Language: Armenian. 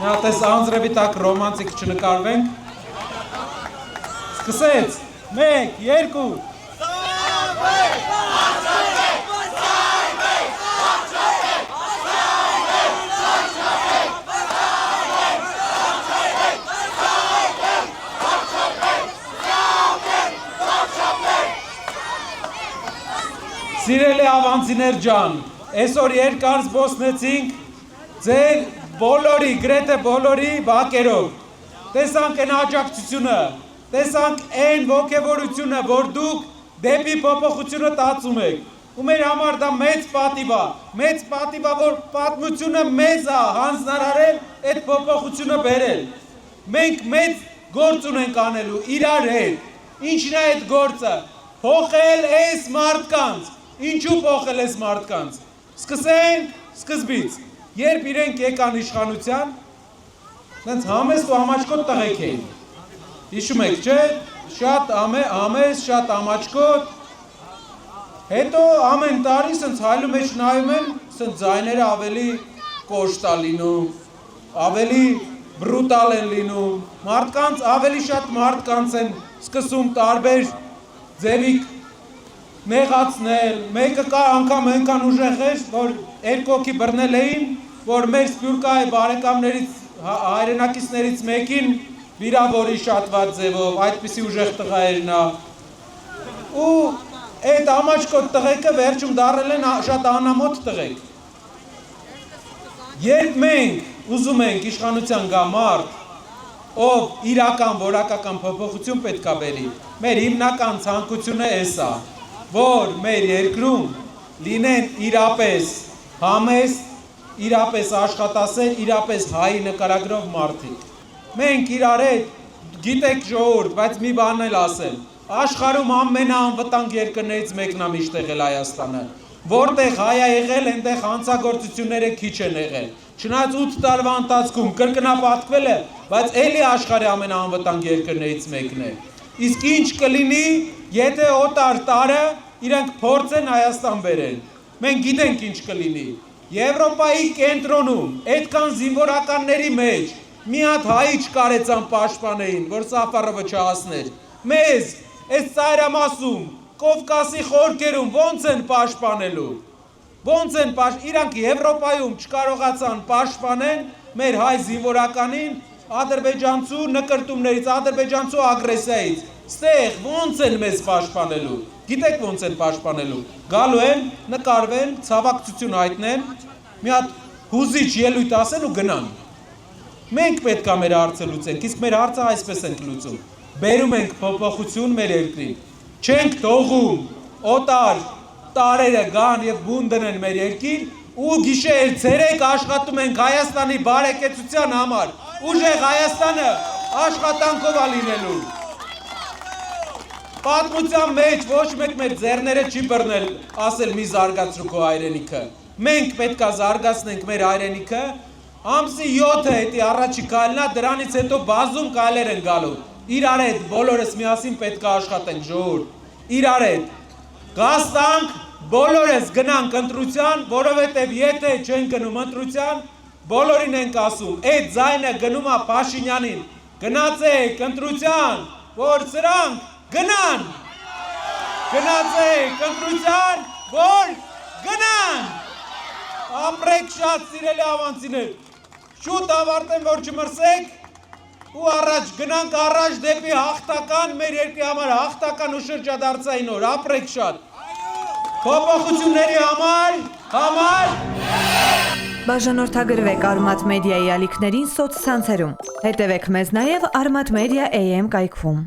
Տես անձրևի տակ ռոմանտիկ չնկարվենք։ Սկսեց, 1, 2 Սիրելի ավանցիներ ջան, այսօր երկար զբոսնեցինք ձեր բոլորի, գրեթե բոլորի բակերով, տեսանք են աջակցությունը, տեսանք են ոգևորությունը, որ դուք դեպի փոփոխությունը տածում եք, ու մեր համար դա մեծ պատիվ է, որ պատմությունը մեզ է հանձնարարել այդ փոփոխությունը բերել, մենք մեծ գործ ունենք անելու, իրար հետ, ինչն է այդ գործը, փոխել այս մարդկանց, ինչու փոխել այս մարդկանց, սկսենք սկզբից, երբ իրենք եկան իշխանության, նենց համեստ ու ամաչկոտ տղեկ էին, հիշում եք, չէ, շատ համեստ, շատ ամաչկոտ, հետո ամեն տարի սենց հայլու մեջ նայում են, սենց ձայները ավելի կոշտ է լինում, ավելի բրուտալ են լինում, մարդկանց, ավելի շատ մարդկանց են սկսում տարբեր ձևիկ նեղացնել, մեկը կա անգամ ենքան ուժեղ էր, որ երկոքի բռնել էին, որ մեր սպյուրկայի բարեկամներից, հայրենակիցներից մեկին վիրավորի շատված ձևով, այդպիսի ուժեղ տղա էր նա, ու այդ ամաչկոտ տղեկը վերջում դարել են շատ անամոտ տղեկ, երբ մենք ուզում ենք իշխանության գա մարդ, ով իրական, որակական փոփոխություն պետք է բերի, մեր հիմնական ցանկությունը էս է, որ մեր երկրում լինեն իրապես համեստ, իրապես աշխատասեր, իրապես հայի նկարագրող մարդիկ։ Մենք իրար հետ գիտեք ժողովուրդ, բայց մի բան էլ ասեմ, աշխարհում ամենաանվտանգ երկրներից մեկն է միշտ եղել Հայաստանը, որտեղ հայ է եղել, այնտեղ հանցագործությունները քիչ են եղել։ Չնայած 8 տարվա ընթացքում կրկնապատկվել է, բայց էլի աշխարհի ամենաանվտանգ երկրներից մեկն է։ Իսկ ինչ կլինի, եթե օտար տարը իրենք փորձեն Հայաստան բերեն։ Մենք գիտենք ինչ կլինի։ Եվրոպայի կենտրոնում, այդքան զինվորականների մեջ, մի հատ հայի չկարեցան պաշտպանեին, որ Սաֆարովը չհասներ։ Մեզ, այս ծայրամասում, Կովկասի խորքերում ոնց են պաշտպանելու։ Ոնց են իրանք Եվրոպայում չկարողացան պաշտպանեն մեր հայ զինվորականին ադրբեջանցու նկրտումներից, ադրբեջանցու ագրեսիայից։ Ստեղ ոնց են մեզ պաշտպանելու։ Գիտեք ոնց են պաշտպանելու։ Գալու են, նկարվեն, ցավակցություն հայտնեն, մի հատ հուզիչ ելույթ ասեն ու գնան։ Մենք պետք է մեր հարցը լուծենք, իսկ մեր հարցը այսպես ենք լուծում։ Բերում ենք փոփոխություն մեր երկրին։ Չենք թողում օտար տարերը գան եւ բուն դնեն մեր երկիր ու գիշեր ցերեկ աշխատում ենք Հայաստանի բարեկեցության համար։ Ուժեղ Հայաստանը աշխատանքով է լինելու։ Պատմության մեջ ոչ մեկ մեր ձեռները չի բռնել ասել մի զարգացրու քո հայրենիքը։ Մենք պետք է զարգացնենք մեր հայրենիքը, ամսի 7-ը հետի առաջի քայլն է, դրանից հետո բազում քայլեր են գալու։ Իրար հետ բոլորս միասին պետք է աշխատենք ժողովուրդ։ Իրար հետ գաստանք, բոլորս գնանք ընտրության, որովհետև եթե չեն գնում ընտրության, բոլորին ենք ասում, այդ ձայնը գնում է Փաշինյանին։ Գնացեք ընտրության, որ սրանք գնան, գնացեք ընտրության, որ գնան, ապրեք շատ սիրելի ավանցիներ, շուտ ավարտեմ, որ չմրսեք ու առաջ գնանք առաջ դեպի հաղթական, մեր երկրի համար հաղթական ու շրջադարձային օր, ապրեք շատ, փոփոխությունների համար, Բաժանորդագրվեք Արմաթ մեդիայի ալիքներին սոցցանցերում, հետևեք մեզ նաև Արմաթ մեդիա AM կայքում։